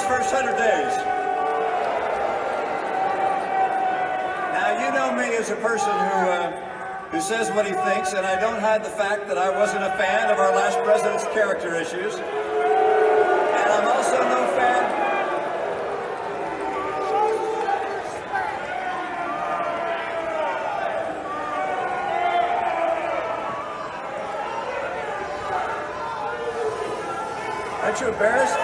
first 100 days. Now, you know me as a person who says what he thinks, and I don't hide the fact that I wasn't a fan of our last president's character issues. And I'm also no fan. Aren't you embarrassed?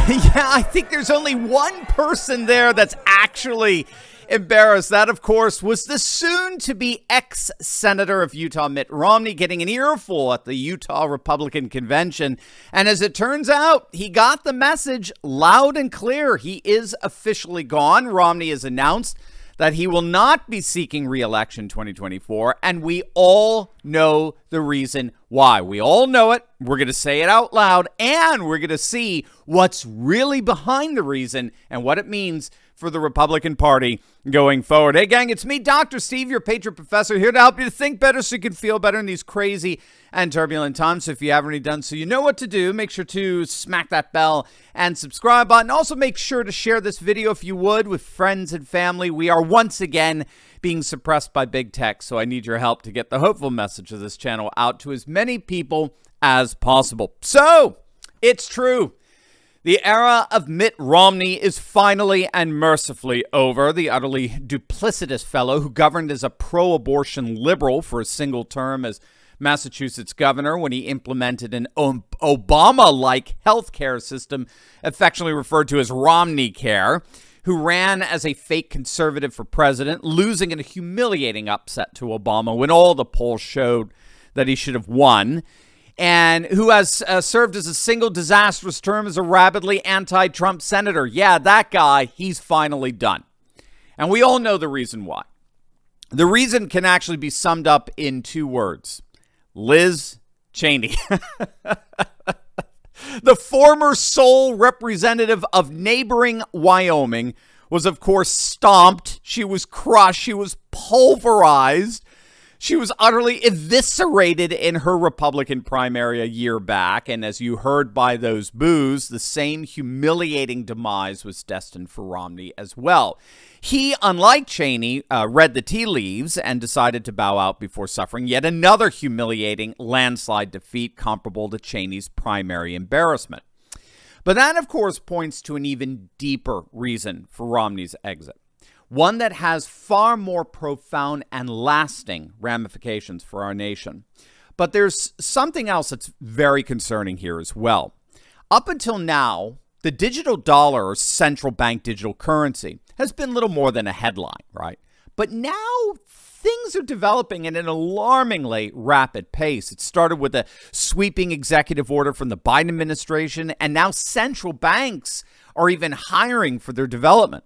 Yeah, I think there's only one person there that's actually embarrassed. That, of course, was the soon-to-be ex-Senator of Utah, Mitt Romney, getting an earful at the Utah Republican Convention. And as it turns out, he got the message loud and clear. He is officially gone. Romney has announced that he will not be seeking re-election 2024, and we all know the reason why. We all know it. We're going to say it out loud, and we're going to see what's really behind the reason and what it means for the Republican Party going forward. Hey, gang, it's me, Dr. Steve, your Patriot Professor, here to help you to think better so you can feel better in these crazy and turbulent times. So if you haven't already done so, you know what to do. Make sure to smack that bell and subscribe button. Also, make sure to share this video, if you would, with friends and family. We are once again being suppressed by big tech, so I need your help to get the hopeful message of this channel out to as many people as possible. So, it's true. The era of Mitt Romney is finally and mercifully over. The utterly duplicitous fellow who governed as a pro-abortion liberal for a single term as Massachusetts governor when he implemented an Obama-like health care system affectionately referred to as Romney Care, who ran as a fake conservative for president, losing in a humiliating upset to Obama when all the polls showed that he should have won, and who has served as a single disastrous term as a rabidly anti-Trump senator. Yeah, that guy, he's finally done. And we all know the reason why. The reason can actually be summed up in two words. Liz Cheney. The former sole representative of neighboring Wyoming was, of course, stomped. She was crushed. She was pulverized. She was utterly eviscerated in her Republican primary a year back. And as you heard by those boos, the same humiliating demise was destined for Romney as well. He, unlike Cheney, read the tea leaves and decided to bow out before suffering yet another humiliating landslide defeat comparable to Cheney's primary embarrassment. But that, of course, points to an even deeper reason for Romney's exit. One that has far more profound and lasting ramifications for our nation. But there's something else that's very concerning here as well. Up until now, the digital dollar, or central bank digital currency, has been little more than a headline, right? But now things are developing at an alarmingly rapid pace. It started with a sweeping executive order from the Biden administration, and now central banks are even hiring for their development.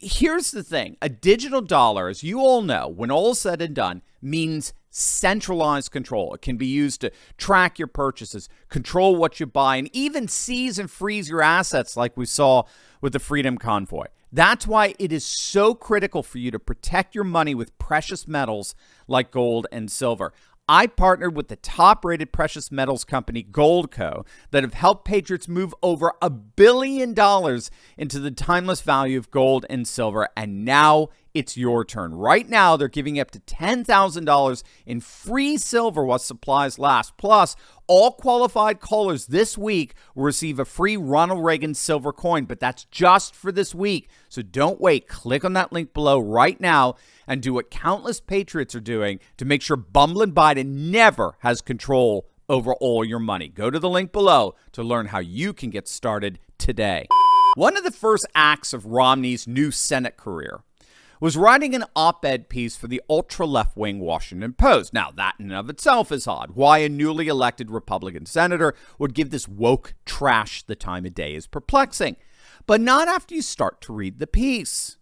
Here's the thing. A digital dollar, as you all know, when all is said and done, means centralized control. It can be used to track your purchases, control what you buy, and even seize and freeze your assets like we saw with the Freedom Convoy. That's why it is so critical for you to protect your money with precious metals like gold and silver. I partnered with the top-rated precious metals company, Goldco, that have helped patriots move over $1 billion into the timeless value of gold and silver, and now it's your turn. Right now, they're giving up to $10,000 in free silver while supplies last. Plus, all qualified callers this week will receive a free Ronald Reagan silver coin, but that's just for this week. So don't wait. Click on that link below right now and do what countless patriots are doing to make sure bumbling Biden never has control over all your money. Go to the link below to learn how you can get started today. One of the first acts of Romney's new Senate career was writing an op-ed piece for the ultra-left-wing Washington Post. Now, that in and of itself is odd. Why a newly elected Republican senator would give this woke trash the time of day is perplexing. But not after you start to read the piece.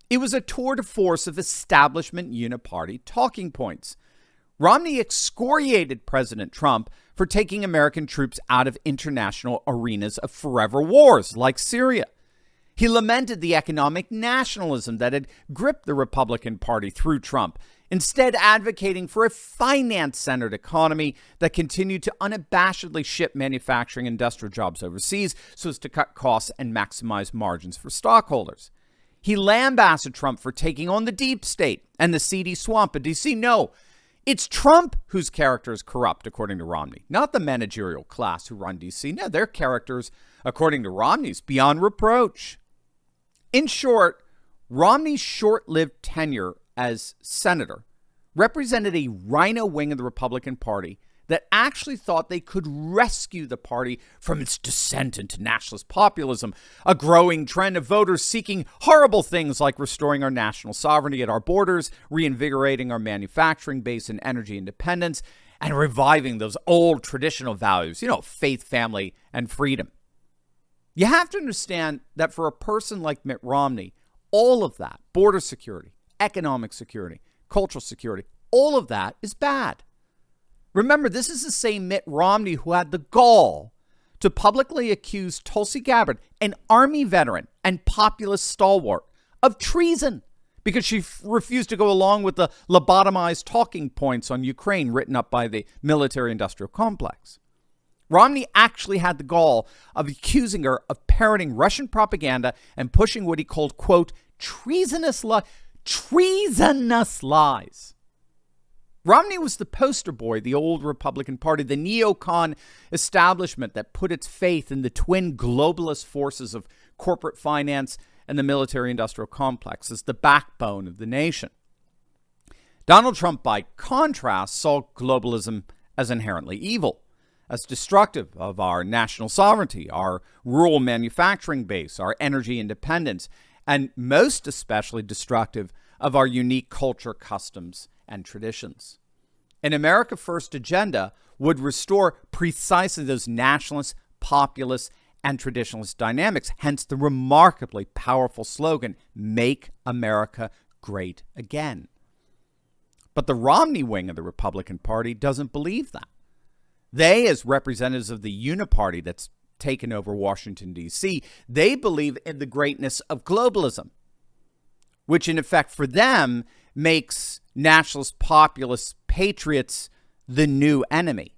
It was a tour de force of establishment uniparty talking points. Romney excoriated President Trump for taking American troops out of international arenas of forever wars like Syria. He lamented the economic nationalism that had gripped the Republican Party through Trump, instead advocating for a finance-centered economy that continued to unabashedly ship manufacturing industrial jobs overseas so as to cut costs and maximize margins for stockholders. He lambasted Trump for taking on the deep state and the seedy swamp in D.C. No, it's Trump whose character is corrupt, according to Romney, not the managerial class who run D.C. No, their characters, according to Romney, is beyond reproach. In short, Romney's short-lived tenure as senator represented a rhino wing of the Republican Party that actually thought they could rescue the party from its descent into nationalist populism, a growing trend of voters seeking horrible things like restoring our national sovereignty at our borders, reinvigorating our manufacturing base and energy independence, and reviving those old traditional values, faith, family, and freedom. You have to understand that for a person like Mitt Romney, all of that, border security, economic security, cultural security, all of that is bad. Remember, this is the same Mitt Romney who had the gall to publicly accuse Tulsi Gabbard, an Army veteran and populist stalwart, of treason because she refused to go along with the lobotomized talking points on Ukraine written up by the military-industrial complex. Romney actually had the gall of accusing her of parroting Russian propaganda and pushing what he called, quote, treasonous lies. Romney was the poster boy of the old Republican Party, the neocon establishment that put its faith in the twin globalist forces of corporate finance and the military-industrial complex as the backbone of the nation. Donald Trump, by contrast, saw globalism as inherently evil, as destructive of our national sovereignty, our rural manufacturing base, our energy independence, and most especially destructive of our unique culture, customs, and traditions. An America First agenda would restore precisely those nationalist, populist, and traditionalist dynamics, hence the remarkably powerful slogan, Make America Great Again. But the Romney wing of the Republican Party doesn't believe that. They, as representatives of the uniparty that's taken over Washington, D.C., they believe in the greatness of globalism, which in effect for them makes nationalist, populist patriots the new enemy,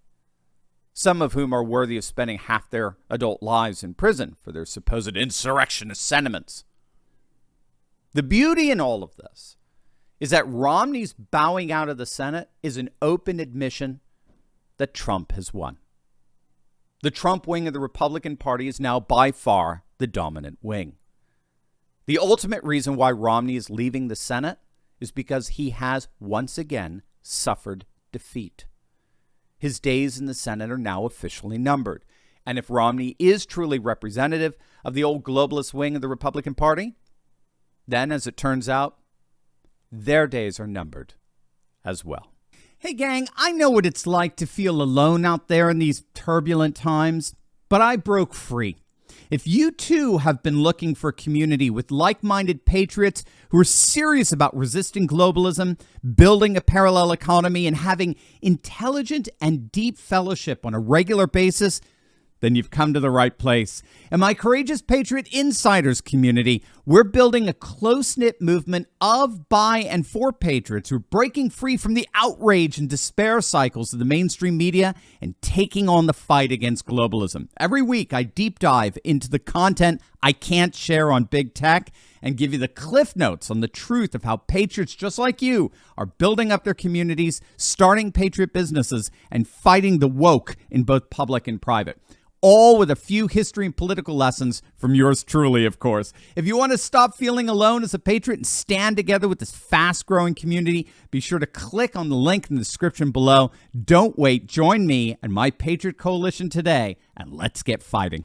some of whom are worthy of spending half their adult lives in prison for their supposed insurrectionist sentiments. The beauty in all of this is that Romney's bowing out of the Senate is an open admission that Trump has won. The Trump wing of the Republican Party is now by far the dominant wing. The ultimate reason why Romney is leaving the Senate is because he has once again suffered defeat. His days in the Senate are now officially numbered. And if Romney is truly representative of the old globalist wing of the Republican Party, then, as it turns out, their days are numbered as well. Hey, gang, I know what it's like to feel alone out there in these turbulent times, but I broke free. If you too have been looking for a community with like-minded patriots who are serious about resisting globalism, building a parallel economy, and having intelligent and deep fellowship on a regular basis, then you've come to the right place. In my Courageous Patriot Insiders community, we're building a close-knit movement of, by, and for patriots who are breaking free from the outrage and despair cycles of the mainstream media and taking on the fight against globalism. Every week, I deep dive into the content I can't share on big tech and give you the cliff notes on the truth of how patriots just like you are building up their communities, starting patriot businesses, and fighting the woke in both public and private. All with a few history and political lessons from yours truly, of course. If you want to stop feeling alone as a patriot and stand together with this fast-growing community, be sure to click on the link in the description below. Don't wait. Join me and my Patriot Coalition today, and let's get fighting.